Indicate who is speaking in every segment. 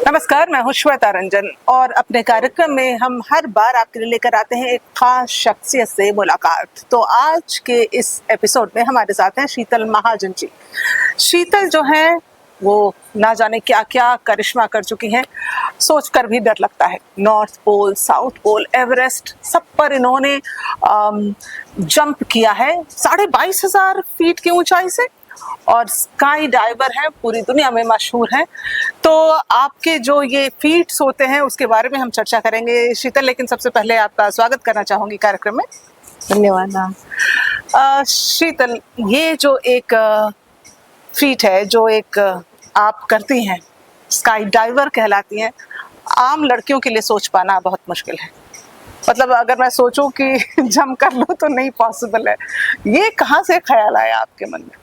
Speaker 1: नमस्कार, मैं हूं श्वेता रंजन और अपने कार्यक्रम में हम हर बार आपके लिए लेकर आते हैं एक खास शख्सियत से मुलाकात। तो आज के इस एपिसोड में हमारे साथ हैं शीतल महाजन जी। शीतल जो हैं वो ना जाने क्या क्या करिश्मा कर चुकी हैं, सोचकर भी डर लगता है। North Pole, South Pole, Everest, सब पर इन्होंने जंप किया है 22,500 फीट की ऊंचाई से और स्काई डाइवर है, पूरी दुनिया में मशहूर है। तो आपके जो ये फीट्स होते हैं उसके बारे में हम चर्चा करेंगे शीतल, लेकिन सबसे पहले आपका स्वागत करना चाहूंगी कार्यक्रम में।
Speaker 2: धन्यवाद मैम।
Speaker 1: शीतल, ये जो एक फीट है जो एक आप करती हैं, स्काई डाइवर कहलाती हैं, आम लड़कियों के लिए सोच पाना बहुत मुश्किल है। मतलब अगर मैं सोचूं कि जंप कर लूं तो नहीं पॉसिबल है। ये कहाँ से ख्याल आया आपके मन में?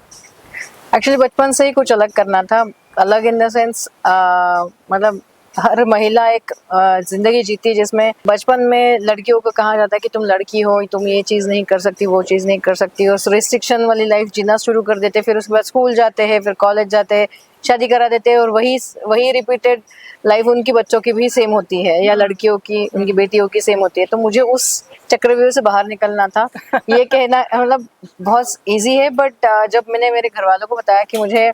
Speaker 2: एक्चुअली बचपन से ही कुछ अलग करना था। अलग इन द सेंस मतलब हर महिला एक जिंदगी जीती है जिसमें बचपन में लड़कियों को कहा जाता है कि तुम लड़की हो, तुम ये चीज़ नहीं कर सकती, वो चीज़ नहीं कर सकती, और रिस्ट्रिक्शन वाली लाइफ जीना शुरू कर देते। फिर उसके बाद स्कूल जाते हैं, फिर कॉलेज जाते हैं, शादी करा देते हैं, और वही रिपीटेड लाइफ उनकी बच्चों की भी सेम होती है, या लड़कियों की, उनकी बेटियों की सेम होती है। तो मुझे उस चक्रव्यूह से बाहर निकलना था। ये कहना मतलब बहुत इजी है, बट जब मैंने मेरे घर वालों को बताया कि मुझे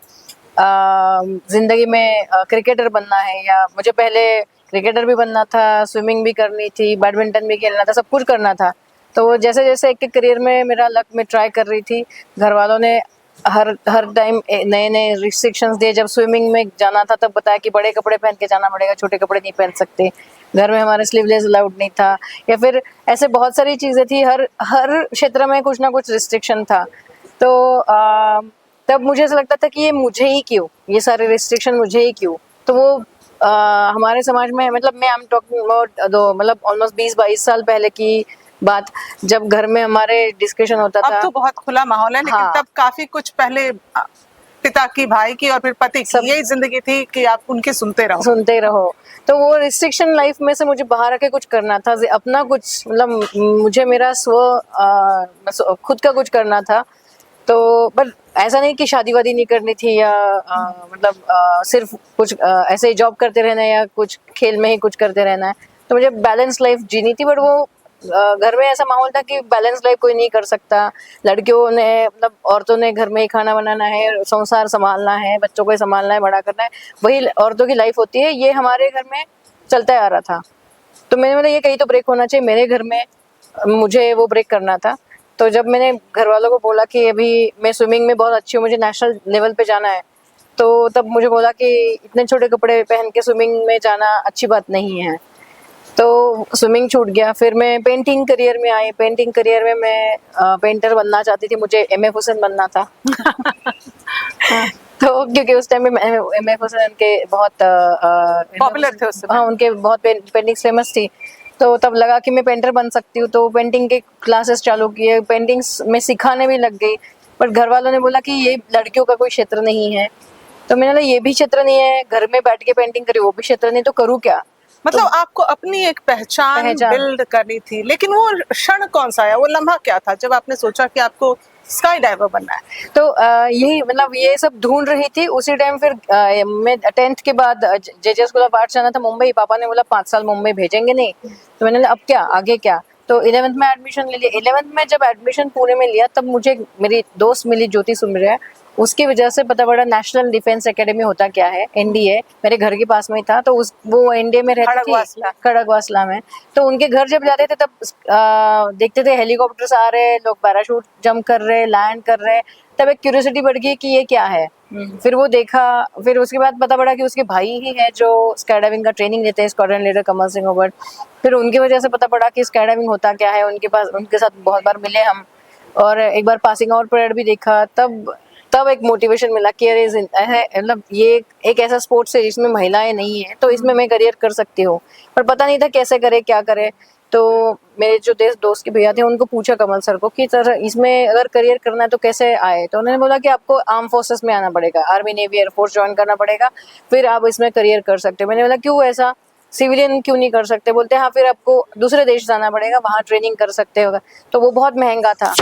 Speaker 2: जिंदगी में क्रिकेटर बनना है, या मुझे पहले क्रिकेटर भी बनना था, स्विमिंग भी करनी थी, बैडमिंटन भी खेलना था, सब कुछ करना था। तो जैसे जैसे एक एक करियर में मेरा लक में ट्राई कर रही थी, घर वालों ने हर टाइम नए नए रिस्ट्रिक्शंस दिए। जब स्विमिंग में जाना था तब बताया कि बड़े कपड़े पहन के जाना पड़ेगा, छोटे कपड़े नहीं पहन सकते। घर में हमारे स्लीवलेस अलाउड नहीं था, या फिर ऐसे बहुत सारी चीज़ें थी। हर क्षेत्र में कुछ ना कुछ रिस्ट्रिक्शन था। तो तब मुझे ऐसा लगता था कि ये मुझे ही क्यों, ये सारे रिस्ट्रिक्शन मुझे ही क्यों। तो वो हमारे समाज में, मतलब मैं आई एम टॉकिंग अबाउट दो, मतलब ऑलमोस्ट 20-22 साल पहले की बात, जब घर में हमारे डिस्कशन होता था।
Speaker 1: अब तो बहुत खुला माहौल है, लेकिन
Speaker 2: हाँ,
Speaker 1: तब काफी कुछ पहले पिता की, भाई की और फिर पति की यही जिंदगी थी कि आप उनकी सुनते रहो।
Speaker 2: तो वो रिस्ट्रिक्शन लाइफ में से मुझे बाहर आके कुछ करना था, अपना कुछ, मतलब मुझे मेरा खुद का कुछ करना था। तो पर ऐसा नहीं कि शादी वादी नहीं करनी थी, या मतलब सिर्फ कुछ ऐसे ही जॉब करते रहना है, या कुछ खेल में ही कुछ करते रहना है। तो मुझे बैलेंस लाइफ जीनी थी, बट वो घर में ऐसा माहौल था कि बैलेंस लाइफ कोई नहीं कर सकता। लड़कियों ने, मतलब औरतों ने घर में ही खाना बनाना है, संसार संभालना है, बच्चों को ही संभालना है, बड़ा करना है, वही औरतों की लाइफ होती है। ये हमारे घर में चलता आ रहा था। तो मैंने बोला ये कहीं तो ब्रेक होना चाहिए मेरे घर में, मुझे वो ब्रेक करना था। तो जब मैंने घर वालों को बोला कि अभी मैं स्विमिंग में बहुत अच्छी हूँ, मुझे नेशनल लेवल पे जाना है, तो तब मुझे बोला कि इतने छोटे कपड़े पहन के स्विमिंग में जाना अच्छी बात नहीं है। तो स्विमिंग छूट गया। फिर मैं पेंटिंग करियर में आई। पेंटिंग करियर में मैं पेंटर बनना चाहती थी, मुझे एम.एफ. हुसैन बनना था। तो क्योंकि उस टाइम में एम.एफ. हुसैन के बहुत
Speaker 1: पॉपुलर थे उस समय।
Speaker 2: हाँ, उनके बहुत पेंटिंग्स फेमस थी। तो तब लगा कि मैं पेंटर बन सकती हूँ, तो पेंटिंग के क्लासेस चालू किए, पेंटिंग्स में सिखाने भी लग गई। बट घर वालों ने बोला कि ये लड़कियों का कोई क्षेत्र नहीं है। तो मैंने बोला ये भी क्षेत्र नहीं है, घर में बैठ के पेंटिंग करी वो भी क्षेत्र नहीं, तो करूँ क्या?
Speaker 1: मतलब आपको अपनी एक पहचान बिल्ड करनी थी, लेकिन वो क्षण कौन सा आया, वो लम्हा क्या था जब आपने सोचा कि आपको स्काई डाइवर बनना है?
Speaker 2: तो यही, मतलब ये सब ढूंढ रही थी उसी टाइम। फिर मैं 10th के बाद जे स्कूल ऑफ आर्ट्स जाना था मुंबई। पापा ने बोला 5 साल मुंबई भेजेंगे नहीं, तो मैंने बोला अब क्या, आगे क्या? तो 11th में एडमिशन ले लिया। 11th में जब एडमिशन पुणे में लिया, तब मुझे मेरी दोस्त मिली ज्योति सुमरिया। उसकी वजह से पता पड़ा नेशनल डिफेंस एकेडमी होता क्या है, एनडीए। मेरे घर के पास में ही था, तो वो एनडीए में रहती थी, खड़गवासला में। तो उनके घर जब जाते थे तब देखते थे हेलीकॉप्टर्स आ रहे, लोग पैराशूट जंप कर रहे, लैंड कर रहे। तब एक क्यूरियोसिटी बढ़ गई कि ये क्या है। फिर वो देखा। फिर उसके बाद पता पड़ा कि उसके भाई ही है जो स्काई डाइविंग का ट्रेनिंग देते हैं, स्क्वाड्रन लीडर कमल सिंह ओबट। फिर उनकी वजह से पता पड़ा कि स्काई डाइविंग होता क्या है। उनके साथ बहुत बार मिले हम, और एक बार पासिंग आउट परेड भी देखा। तब एक मोटिवेशन मिला कि अरे मतलब ये एक ऐसा स्पोर्ट्स है जिसमें महिलाएं नहीं है, तो इसमें मैं करियर कर सकती हूँ। पर पता नहीं था कैसे करे, क्या करे। तो मेरे जो दोस्त के भैया थे, उनको पूछा कमल सर को कि सर इसमें अगर करियर करना है तो कैसे आए। तो उन्होंने बोला कि आपको आर्म फोर्सेस में आना पड़ेगा, आर्मी नेवी एयरफोर्स ज्वाइन करना पड़ेगा, फिर आप इसमें करियर कर सकते हो। मैंने बोला क्यों ऐसा, सिविलियन क्यों नहीं कर सकते? बोलते हाँ, फिर आपको दूसरे देश जाना पड़ेगा, वहाँ ट्रेनिंग कर सकते हो। तो वो बहुत महंगा था।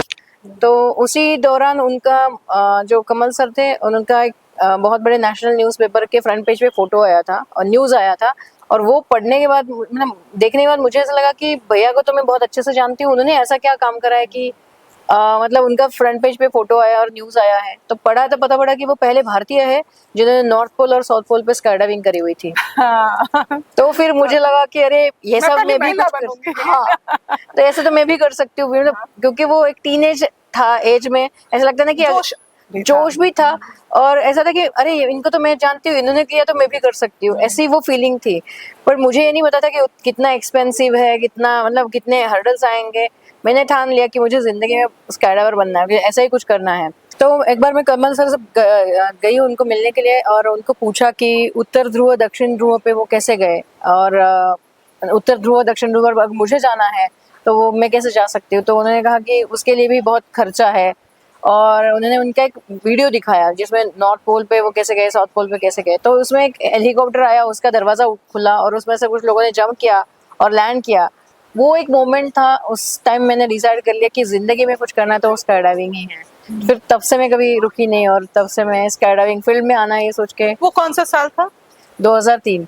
Speaker 2: तो उसी दौरान उनका जो कमल सर थे, उनका एक बहुत बड़े नेशनल न्यूज़पेपर के फ्रंट पेज पे फोटो आया था और न्यूज़ आया था, और वो पढ़ने के बाद मतलब देखने के बाद मुझे ऐसा लगा कि भैया को तो मैं बहुत अच्छे से जानती हूँ, उन्होंने ऐसा क्या काम करा है कि मतलब उनका फ्रंट पेज पे फोटो आया और न्यूज़ आया है। तो पढ़ा तो पता पड़ा कि वो पहले भारतीय है जिन्होंने नॉर्थ पोल और साउथ पोल पे स्काई डाइविंग करी हुई थी।
Speaker 1: हाँ।
Speaker 2: तो फिर मुझे लगा कि अरे ये सब
Speaker 1: पहली
Speaker 2: मैं भी
Speaker 1: महिला
Speaker 2: कुछ
Speaker 1: बनूंगी।
Speaker 2: कर, हाँ, तो ऐसे तो मैं भी कर सकती हूँ मतलब, क्योंकि वो एक टीनेज था, एज में ऐसा लगता ना कि जोश भी था, और ऐसा था कि अरे इनको तो मैं जानती हूँ, इन्होंने किया तो मैं भी कर सकती हूँ, ऐसी वो फीलिंग थी। पर मुझे ये नहीं पता था कि कितना एक्सपेंसिव है, कितना मतलब कितने हर्डल्स आएंगे। मैंने ठान लिया कि मुझे जिंदगी में स्काई डाइवर बनना है, मुझे ऐसा ही कुछ करना है। तो एक बार मैं कमल सर से गई उनको मिलने के लिए, और उनको पूछा कि उत्तर ध्रुव दक्षिण ध्रुव पे वो कैसे गए, और उत्तर ध्रुव दक्षिण ध्रुव पर मुझे जाना है तो वो मैं कैसे जा सकती हूँ। तो उन्होंने कहा कि उसके लिए भी बहुत खर्चा है, और उन्होंने उनका एक वीडियो दिखाया जिसमें नॉर्थ पोल पे वो कैसे गए, साउथ पोल पे कैसे गए। तो उसमें एक हेलीकॉप्टर आया, उसका दरवाजा खुला और उसमें से कुछ लोगों ने जंप किया और लैंड किया। वो एक मोमेंट था, उस टाइम मैंने डिसाइड कर लिया कि जिंदगी में कुछ करना है तो स्काई डाइविंग ही है। फिर तब से मैं कभी रुकी नहीं, और तब से मैं स्काई डाइविंग फील्ड में आना ये सोच के।
Speaker 1: वो कौन सा साल था?
Speaker 2: 2003।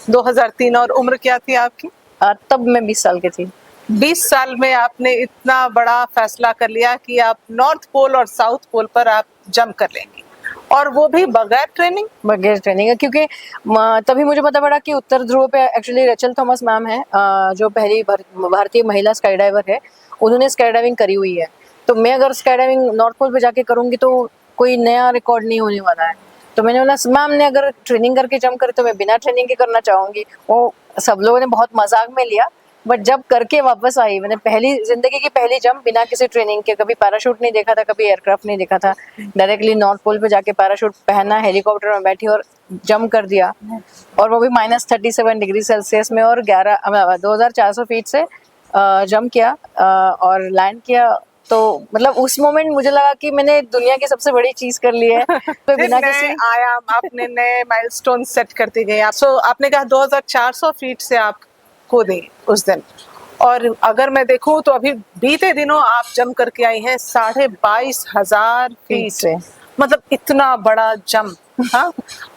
Speaker 1: 2003। और उम्र क्या थी आपकी?
Speaker 2: तब मैं 20 साल की थी।
Speaker 1: 20 साल में आपने इतना बड़ा फैसला कर लिया कि आप नॉर्थ पोल और साउथ पोल पर आप जंप कर लेंगी, और वो भी बगैर ट्रेनिंग।
Speaker 2: बगैर ट्रेनिंग है, क्योंकि तभी मुझे पता पड़ा कि उत्तर ध्रुव पे एक्चुअली रेचल थॉमस मैम है, जो पहली भारतीय महिला स्काई डाइवर है, उन्होंने स्काई डाइविंग करी हुई है। तो मैं अगर स्काई डाइविंग नॉर्थ पोल पे जाके करूंगी तो कोई नया रिकॉर्ड नहीं होने वाला है। तो मैंने बोला मैम ने अगर ट्रेनिंग करके जंप करे तो मैं बिना ट्रेनिंग के करना चाहूंगी। वो सब लोगों ने बहुत मजाक में लिया, बट जब करके वापस आई, मैंने पहली जिंदगी की पहली जंप बिना किसी ट्रेनिंग के, कभी पैराशूट नहीं देखा था, कभी एयरक्राफ्ट नहीं देखा था, डायरेक्टली नॉर्थ पोल पे जाके पैराशूट पहना, हेलीकॉप्टर में बैठी और जंप कर दिया, और वो भी -37 डिग्री सेल्सियस में, और 2400 फीट से जंप किया और लैंड किया। तो मतलब उस मोमेंट मुझे लगा कि मैंने दुनिया की सबसे बड़ी चीज कर ली है। तो बिना किसी
Speaker 1: आयाम आपने नए माइलस्टोन सेट करती गई आप। सो आपने कहा 2400 फीट से आप कूदी उस दिन, और अगर मैं देखूं तो अभी बीते दिनों आप जंप करके आई हैं 22,500 फीट
Speaker 2: से।
Speaker 1: मतलब इतना बड़ा जंप। हाँ,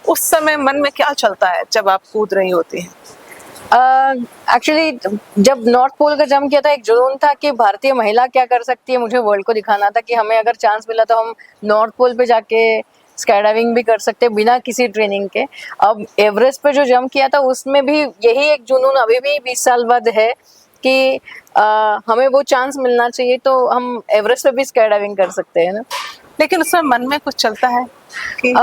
Speaker 1: उस समय मन में क्या चलता है जब आप कूद रही होती हैं?
Speaker 2: एक्चुअली जब नॉर्थ पोल का जंप किया था, एक जुनून था कि भारतीय महिला क्या कर सकती है, मुझे वर्ल्ड को दिखाना था कि हमें अगर चांस मिला तो हम नॉर्थ पोल पे जाके स्काई डाइविंग भी कर सकते हैं बिना किसी ट्रेनिंग के। अब एवरेस्ट पे जो जंप किया था उसमें भी यही एक जुनून अभी भी 20 साल बाद है कि हमें वो चांस मिलना चाहिए तो हम एवरेस्ट पे भी स्काई डाइविंग कर सकते हैं ना।
Speaker 1: लेकिन उसमें मन में कुछ चलता है कि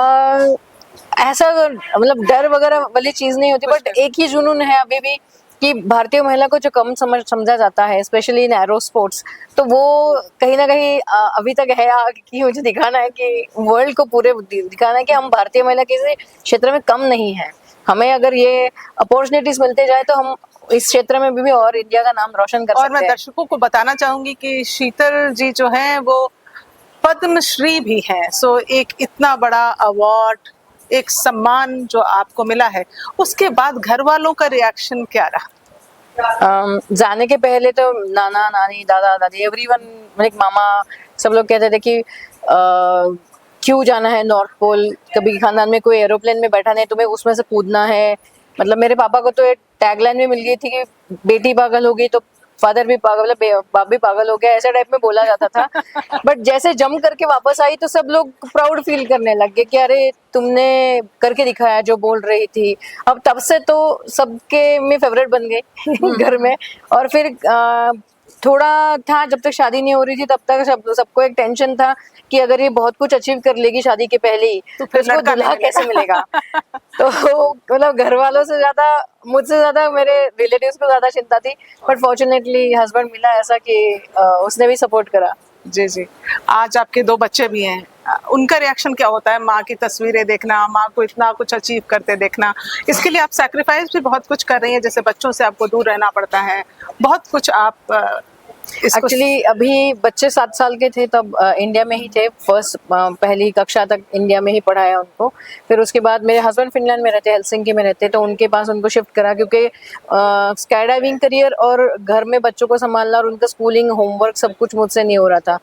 Speaker 2: ऐसा मतलब डर वगैरह वाली चीज नहीं होती, बट एक ही जुनून है अभी भी कि भारतीय महिला को जो कम समझा जाता है, स्पेशली इन एरो स्पोर्ट्स, तो वो कहीं ना कहीं अभी तक है कि मुझे दिखाना है कि वर्ल्ड को पूरे दिखाना है कि हम भारतीय महिला किसी क्षेत्र में कम नहीं है। हमें अगर ये अपॉर्चुनिटीज मिलते जाए तो हम इस क्षेत्र में भी और इंडिया का नाम रोशन कर सकते हैं।
Speaker 1: और मैं दर्शकों को बताना चाहूंगी कि शीतल जी जो हैं वो पद्मश्री भी हैं। सो एक इतना बड़ा अवार्ड, एक सम्मान जो आपको मिला है, उसके बाद घर वालों का रिएक्शन क्या रहा?
Speaker 2: जाने के पहले तो नाना नानी दादा दादी एवरीवन, मेरे मामा, सब लोग कहते थे कि क्यों जाना है नॉर्थ पोल, कभी खानदान में कोई एरोप्लेन में बैठा नहीं, तुम्हें उसमें से कूदना है। मतलब मेरे पापा को तो एक टैगलाइन में मिल गई थी कि बेटी पागल हो गई तो फादर भी पागल, मतलब बाप भी पागल हो गया, ऐसा टाइप में बोला जाता था। बट जैसे जंप करके वापस आई तो सब लोग प्राउड फील करने लग गए कि अरे तुमने करके दिखाया जो बोल रही थी। अब तब से तो सबके में फेवरेट बन गई घर में। और फिर थोड़ा था, जब तक शादी नहीं हो रही थी तब तक सबको एक टेंशन था कि अगर ये बहुत कुछ अचीव कर लेगी शादी के पहले ही तो फिर उसको दूल्हा कैसे मिलेगा। तो मतलब घर वालों से ज्यादा, मुझसे ज्यादा मेरे रिलेटिव्स को ज्यादा चिंता थी, बट फॉर्चुनेटली हस्बैंड मिला ऐसा कि उसने भी सपोर्ट करा।
Speaker 1: जी जी। आज आपके 2 बच्चे भी हैं, उनका रिएक्शन क्या होता है? माँ की तस्वीरें देखना, माँ को इतना कुछ अचीव करते देखना, इसके लिए आप सैक्रिफाइस भी बहुत कुछ कर रही हैं, जैसे बच्चों से आपको दूर रहना पड़ता है, बहुत कुछ आप
Speaker 2: एक्चुअली अभी बच्चे 7 साल के थे तब इंडिया में ही थे, फर्स्ट पहली कक्षा तक इंडिया में ही पढ़ाया उनको। फिर उसके बाद मेरे हस्बैंड फिनलैंड में रहते, हेलसिंकी में रहते, तो उनके पास उनको शिफ्ट करा, क्योंकि स्काई डाइविंग करियर और घर में बच्चों को संभालना और उनका स्कूलिंग होमवर्क सब कुछ मुझसे नहीं हो रहा था।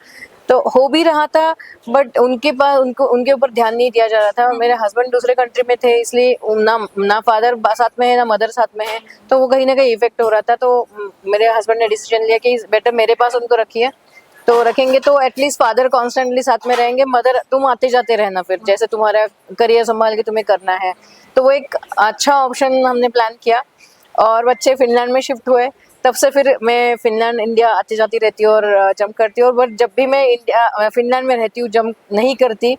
Speaker 2: तो हो भी रहा था, बट उनके पास उनके ऊपर ध्यान नहीं दिया जा रहा था। मेरे हस्बैंड दूसरे कंट्री में थे, इसलिए ना फादर साथ में है ना मदर साथ में है, तो वो कहीं ना कहीं इफेक्ट हो रहा था। तो मेरे हस्बैंड ने डिसीजन लिया कि बेटर मेरे पास उनको रखिए, तो रखेंगे तो एटलीस्ट फादर कॉन्स्टेंटली साथ में रहेंगे, मदर तुम आते जाते रहना, फिर जैसे तुम्हारा करियर संभाल के तुम्हें करना है। तो वो एक अच्छा ऑप्शन हमने प्लान किया, और बच्चे फिनलैंड में शिफ्ट हुए। तब से फिर मैं फिनलैंड इंडिया आती जाती रहती हूँ और जंप करती हूँ। बट जब भी मैं फिनलैंड में रहती हूँ, जंप नहीं करती,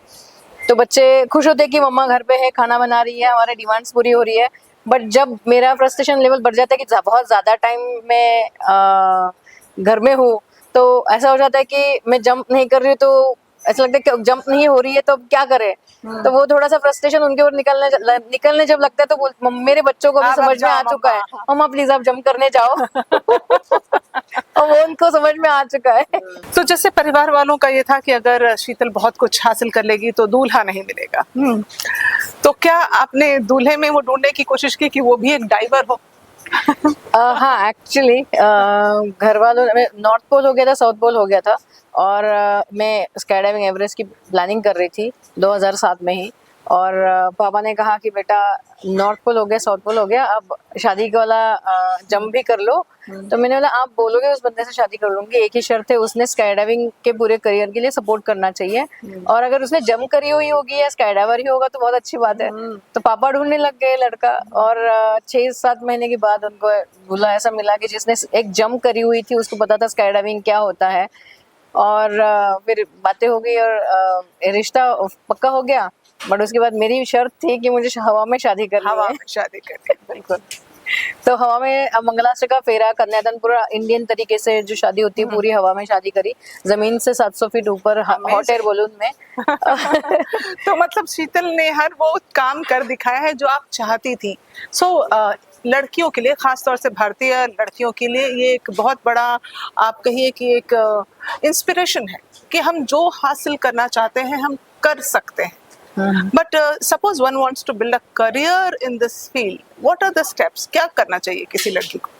Speaker 2: तो बच्चे खुश होते हैं कि मम्मा घर पे है, खाना बना रही है, हमारे डिमांड्स पूरी हो रही है। बट जब मेरा फ्रस्ट्रेशन लेवल बढ़ जाता है कि बहुत ज़्यादा टाइम मैं घर में हूँ, तो ऐसा हो जाता है कि मैं जंप नहीं कर रही हूँ, तो ऐसा लगता है कि जंप नहीं हो रही है तो अब क्या करें। तो वो थोड़ा सा फ्रस्ट्रेशन उनके ऊपर निकलने जब लगता है, तो मेरे बच्चों को भी
Speaker 1: आप
Speaker 2: समझ में आ
Speaker 1: जाओ
Speaker 2: चुका है,
Speaker 1: मम्मा।
Speaker 2: मम्मा प्लीज आप जंप करने जाओ। और वो उनको समझ में आ चुका है।
Speaker 1: तो जैसे परिवार वालों का ये था कि अगर शीतल बहुत कुछ हासिल कर लेगी तो दूल्हा नहीं मिलेगा, तो क्या आपने दूल्हे में वो ढूंढने की कोशिश की कि वो भी एक डाइवर हो?
Speaker 2: हाँ, एक्चुअली घर वालों ने, नॉर्थ पोल हो गया था, साउथ पोल हो गया था, और मैं स्काई डाइविंग एवरेस्ट की प्लानिंग कर रही थी 2007 में ही। और पापा ने कहा कि बेटा नॉर्थ पोल हो गया, साउथ पोल हो गया, अब शादी वाला जंप भी कर लो। तो मैंने बोला आप बोलोगे उस बंदे से शादी कर लूंगी, एक ही शर्त है, उसने स्काई डाइविंग के पूरे करियर के लिए सपोर्ट करना चाहिए, और अगर उसने जंप करी हुई होगी या स्काई डाइवर ही होगा तो बहुत अच्छी बात है। तो पापा ढूंढने लग गए लड़का, और 6-7 महीने के बाद उनको दूल्हा ऐसा मिला कि जिसने एक जंप करी हुई थी, उसको पता था स्काई डाइविंग क्या होता है। और फिर बातें हो गई और रिश्ता पक्का हो गया। बट उसके बाद मेरी शर्त थी कि मुझे हवा में शादी करनी
Speaker 1: हवा
Speaker 2: है।
Speaker 1: में शादी करनी, बिल्कुल।
Speaker 2: तो हवा में मंगलास्त्र का फेरा, कन्यादान, पूरा इंडियन तरीके से जो शादी होती है पूरी हवा में शादी करी, जमीन से 700 फीट ऊपर हॉट एयर बलून में।
Speaker 1: तो मतलब शीतल ने हर वो काम कर दिखाया है जो आप चाहती थी। लड़कियों के लिए, खास तौर से भारतीय लड़कियों के लिए, ये एक बहुत बड़ा, आप कहिए कि एक इंस्पिरेशन है कि हम जो हासिल करना चाहते हैं हम कर सकते हैं। But suppose one wants to build a career in this field, what are the steps? क्या करना चाहिए किसी लड़की को?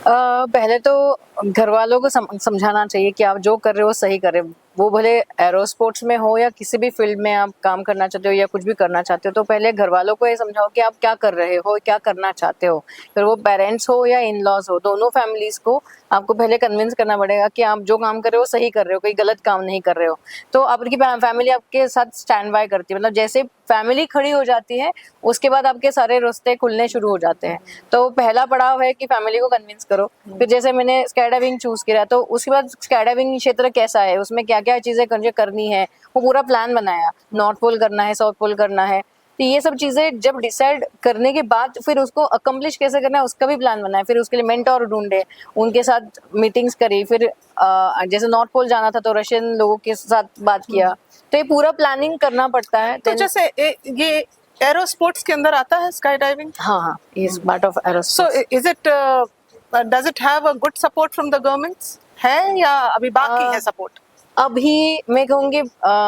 Speaker 2: पहले तो घर वालों को समझाना चाहिए कि आप जो कर रहे हो सही कर रहे हो। वो भले एरो स्पोर्ट्स में हो या किसी भी फील्ड में आप काम करना चाहते हो या कुछ भी करना चाहते हो, तो पहले घर वालों को ये समझाओ कि आप क्या कर रहे हो, क्या करना चाहते हो। फिर वो पेरेंट्स हो या इन लॉज हो, दोनों फैमिलीज को आपको पहले कन्विंस करना पड़ेगा कि आप जो काम कर रहे हो सही कर रहे हो, कोई गलत काम नहीं कर रहे हो। तो आपकी फैमिली आपके साथ स्टैंड बाय करती है, मतलब जैसे फैमिली खड़ी हो जाती है उसके बाद आपके सारे रास्ते खुलने शुरू हो जाते हैं। तो पहला पड़ाव है कि फैमिली को कन्विंस करो। फिर जैसे मैंने स्काई डाइविंग चूज किया, तो उसके बाद स्काई डाइविंग क्षेत्र कैसा है, उसमें क्या क्या चीजें करनी है, वो पूरा प्लान बनाया। नॉर्थ पोल करना है, साउथ पोल करना है, तो ये सब चीजें जब डिसाइड करने के बाद फिर उसको अकम्प्लिश कैसे करना है उसका भी प्लान बनाया। फिर उसके लिए मेंटोर ढूंढे, उनके साथ मीटिंग्स करी। फिर जैसे नॉर्थ पोल जाना था तो रशियन लोगों के साथ बात किया। तो ये पूरा प्लानिंग करना पड़ता है।
Speaker 1: तो जैसे ये एरो स्पोर्ट्स के अंदर आता है स्काई डाइविंग?
Speaker 2: हाँ, is part of arrow.
Speaker 1: So is it, does it have a good support from the governments, है या अभी बाकी है सपोर्ट?
Speaker 2: अभी मैं कहूँगी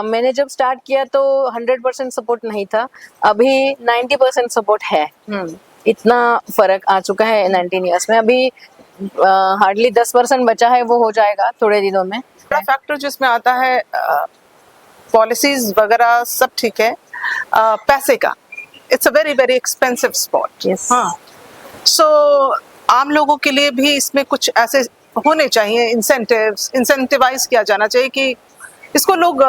Speaker 2: मैंने जब स्टार्ट किया तो 100% सपोर्ट नहीं था, अभी 90% सपोर्ट है। इतना फर्क आ चुका है 19 ईयर्स में। अभी हार्डली 10% बचा है, वो हो जाएगा थोड़े दिनों में।
Speaker 1: बड़ा फैक्टर जिसमें आता है, पॉलिसीज वगैरह सब ठीक है, पैसे का, it's a very very expensive sport.
Speaker 2: Yes.
Speaker 1: हाँ, सो आम लोगों के लिए भी इसमें कुछ ऐसे होने चाहिए इंसेंटिवाइज किया जाना चाहिए कि इसको लोग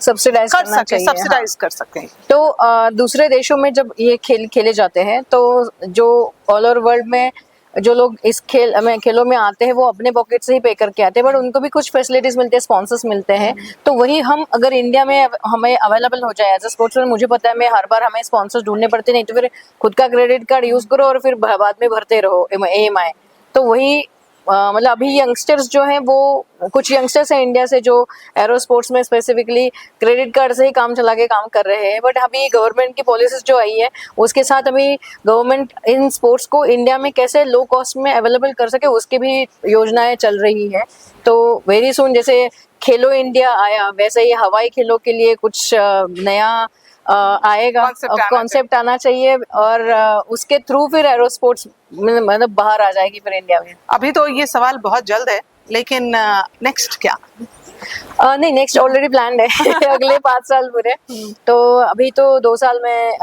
Speaker 2: सब्सिडाइज
Speaker 1: कर
Speaker 2: करना
Speaker 1: सके,
Speaker 2: चाहिए।
Speaker 1: सब्सिडाइज कर सकें।
Speaker 2: तो दूसरे देशों में जब ये खेल खेले जाते हैं, तो जो ऑल ओवर वर्ल्ड में जो लोग इस खेलों में आते हैं वो अपने पॉकेट से ही पे करके आते हैं, बट उनको भी कुछ फैसिलिटीज मिलते हैं, स्पॉन्सर्स मिलते हैं। तो वही हम अगर इंडिया में हमें अवेलेबल हो जाए एज अ स्पोर्ट्समैन, मुझे पता है मैं हर बार हमें स्पॉन्सर्स ढूंढने पड़ते, नहीं तो फिर खुद का क्रेडिट कार्ड यूज करो और फिर बाद में भरते रहो EMI। तो वही मतलब अभी यंगस्टर्स जो हैं, वो कुछ यंगस्टर्स हैं इंडिया से जो एरो स्पोर्ट्स में स्पेसिफिकली क्रेडिट कार्ड से ही काम चला के काम कर रहे हैं। बट अभी गवर्नमेंट की पॉलिसीज जो आई है उसके साथ अभी गवर्नमेंट इन स्पोर्ट्स को इंडिया में कैसे लो कॉस्ट में अवेलेबल कर सके उसकी भी योजनाएं चल रही है। तो वेरी सून जैसे खेलो इंडिया आया, वैसे ही हवाई खेलों के लिए कुछ नया आएगा, कॉन्सेप्ट आना चाहिए, और उसके थ्रू फिर एरो स्पोर्ट्स मतलब बाहर आ जाएगी फिर इंडिया में।
Speaker 1: अभी तो ये सवाल बहुत जल्द है, लेकिन नेक्स्ट क्या?
Speaker 2: नहीं, नेक्स्ट ऑलरेडी प्लान्ड है अगले 5 साल पूरे। तो अभी तो 2 साल में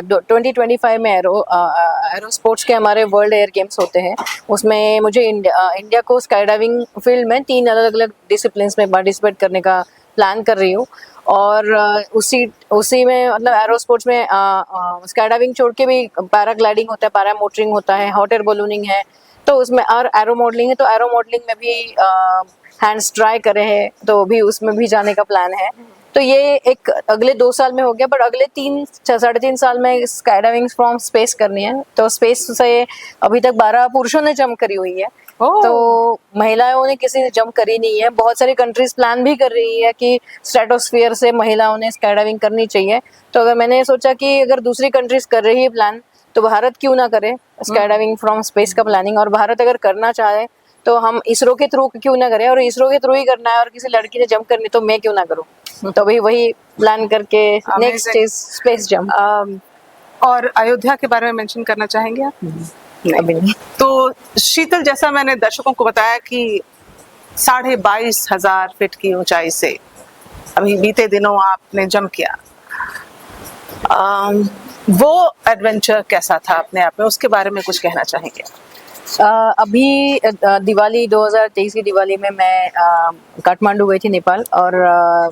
Speaker 2: 2025 में एरो स्पोर्ट्स के हमारे वर्ल्ड एयर गेम्स होते हैं। उसमें मुझे इंडिया को स्काई डाइविंग फील्ड में 3 अलग अलग डिसिप्लिन्स में पार्टिसिपेट करने का प्लान कर रही हूँ। और उसी में मतलब एरो स्पोर्ट्स में स्काई डाइविंग छोड़ के भी पैराग्लाइडिंग होता है, पैरा मोटरिंग होता है, हॉट एयर बलूनिंग है, तो उसमें और एरो मॉडलिंग है। तो एरो मॉडलिंग में भी हैंड्स ट्राई करे हैं, तो भी उसमें भी जाने का प्लान है। तो ये एक अगले 2 साल में हो गया, बट अगले 3-3.5 साल में स्काई डाइविंग फ्रॉम स्पेस करनी है। तो स्पेस से अभी तक 12 पुरुषों ने जंप करी हुई है। तो महिलाओं ने किसी ने जंप करी नहीं है। बहुत सारी कंट्रीज प्लान भी कर रही है कि स्ट्रेटोस्फीयर से महिलाओं ने स्काई डाइविंग करनी चाहिए। तो अगर मैंने सोचा कि अगर दूसरी कंट्रीज कर रही है प्लान, तो भारत क्यों ना करे स्काई डाइविंग फ्रॉम स्पेस का प्लानिंग। और भारत अगर करना चाहे तो हम इसरो के थ्रू क्यों ना करें, और इसरो के थ्रू ही करना है और किसी लड़की ने जंप करनी तो मैं क्यों ना करूं। तो अभी वही प्लान करके नेक्स्ट इज स्पेस जंप।
Speaker 1: और अयोध्या के बारे में मेंशन करना चाहेंगे आप?
Speaker 2: अभी नहीं।
Speaker 1: तो शीतल, जैसा मैंने दर्शकों को बताया कि 22,500 फीट की ऊंचाई से अभी बीते दिनों आपने जंप किया, वो एडवेंचर कैसा था अपने आप में, उसके बारे में कुछ कहना चाहेंगे?
Speaker 2: अभी दिवाली 2023 की दिवाली में मैं काठमांडू गई थी, नेपाल। और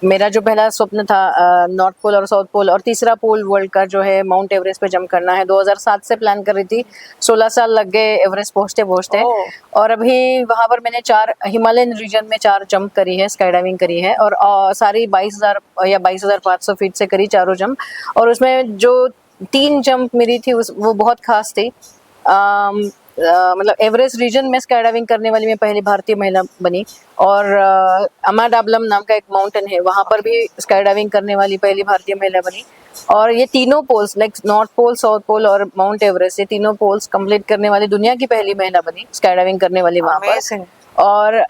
Speaker 2: मेरा जो पहला स्वप्न था नॉर्थ पोल और साउथ पोल और तीसरा पोल वर्ल्ड का जो है माउंट एवरेस्ट पे जंप करना है, 2007 से प्लान कर रही थी। 16 साल लग गए एवरेस्ट पहुंचते पहुंचते। और अभी वहां पर मैंने 4 हिमालयन रीजन में 4 जंप करी है, स्काई डाइविंग करी है, और सारी 22,000 या 22,500 फीट से करी चारों जंप। और उसमें जो 3 जंप मेरी थी वो बहुत खास थी। मतलब एवरेस्ट रीजन में स्काई डाइविंग करने वाली मैं पहली भारतीय महिला बनी। और अमाडाबलम नाम का एक माउंटेन है, वहां पर भी स्काई डाइविंग करने वाली पहली भारतीय महिला बनी। और ये तीनों poles like North Pole, South Pole और माउंट एवरेस्ट, ये तीनों पोल्स कंप्लीट करने वाली दुनिया की पहली महिला बनी स्काई डाइविंग करने वाली वहां पर। और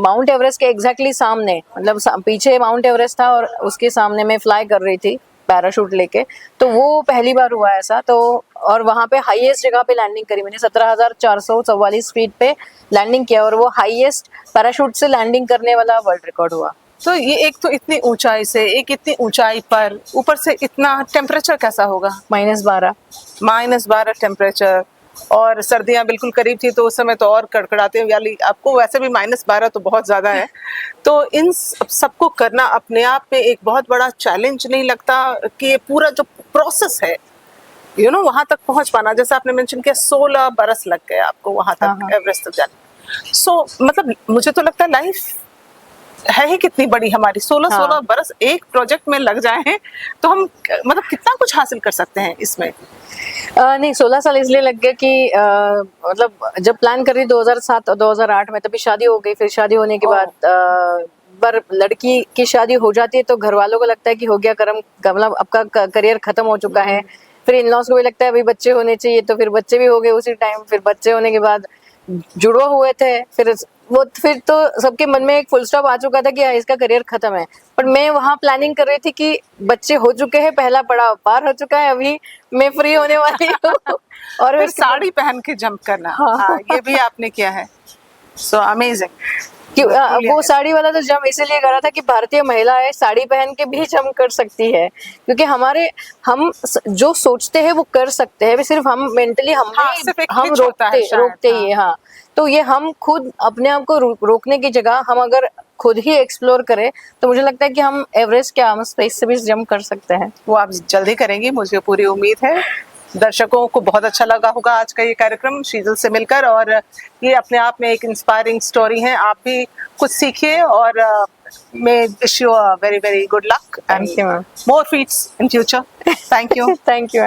Speaker 2: माउंट एवरेस्ट के एग्जैक्टली सामने, मतलब पीछे माउंट एवरेस्ट था और उसके सामने मैं फ्लाई कर रही थी पैराशूट लेके। तो वो पहली बार हुआ ऐसा। तो और वहां पे हाईएस्ट जगह पे लैंडिंग करी मैंने, 17,444 फीट पे लैंडिंग किया, और वो हाईएस्ट पैराशूट से लैंडिंग करने वाला वर्ल्ड रिकॉर्ड हुआ।
Speaker 1: तो ये एक तो इतनी ऊंचाई से, एक इतनी ऊंचाई पर ऊपर से इतना टेम्परेचर कैसा होगा? -12 टेम्परेचर, और सर्दियां बिल्कुल करीब थी तो उस समय तो और कड़कड़ाते वाली, आपको वैसे भी -12 तो बहुत ज्यादा है। तो इन सबको करना अपने आप में एक बहुत बड़ा चैलेंज नहीं लगता कि ये पूरा जो प्रोसेस है वहां तक पहुंच पाना, जैसे आपने मेंशन किया 16 बरस लग गए आपको वहां तक एवरेस्ट तक जाने। सो मतलब मुझे तो लगता है लाइफ है ही कितनी बड़ी हमारी, 16 बरस एक प्रोजेक्ट में लग जाए तो हम मतलब कितना कुछ हासिल कर सकते हैं इसमें।
Speaker 2: नहीं, 16 साल इसलिए लग गया कि मतलब जब प्लान कर रही 2007 और 2008 में, तभी शादी हो गई। फिर शादी होने के बाद पर लड़की की शादी हो जाती है तो घर वालों को लगता है कि हो गया कर्म, मतलब आपका करियर खत्म हो चुका है। फिर इन लॉज को भी लगता है अभी बच्चे होने चाहिए, तो फिर बच्चे भी हो गए उसी टाइम। फिर बच्चे होने के बाद जुड़वा हुए थे, फिर तो सबके मन में एक फुल स्टॉप आ चुका था कि इसका करियर खत्म है। पर मैं वहाँ प्लानिंग कर रही थी कि बच्चे हो चुके हैं, पहला पड़ाव पार हो चुका है, अभी मैं फ्री होने वाली हूँ। और
Speaker 1: फिर साड़ी पहन के जंप करना, हाँ, ये भी आपने किया है। So amazing.
Speaker 2: वो साड़ी वाला तो जंप इसीलिए करा था कि भारतीय महिलाएं साड़ी पहन के भी जंप कर सकती है, क्योंकि हम जो सोचते हैं वो कर सकते हैं, सिर्फ हम मेंटली हम रोकते ही। हाँ, तो ये हम खुद अपने आप को रोकने की जगह हम अगर खुद ही एक्सप्लोर करें तो मुझे लगता है कि हम एवरेस्ट क्या, हम स्पेस से भी जंप कर सकते हैं।
Speaker 1: वो आप जल्दी करेंगी, मुझे पूरी उम्मीद है। दर्शकों को बहुत अच्छा लगा होगा आज का ये कार्यक्रम शीतल से मिलकर, और ये अपने आप में एक इंस्पायरिंग स्टोरी है। आप भी कुछ सीखिए, और मैं wish you a very very good luck and more feats in future. Thank you.
Speaker 2: Thank you.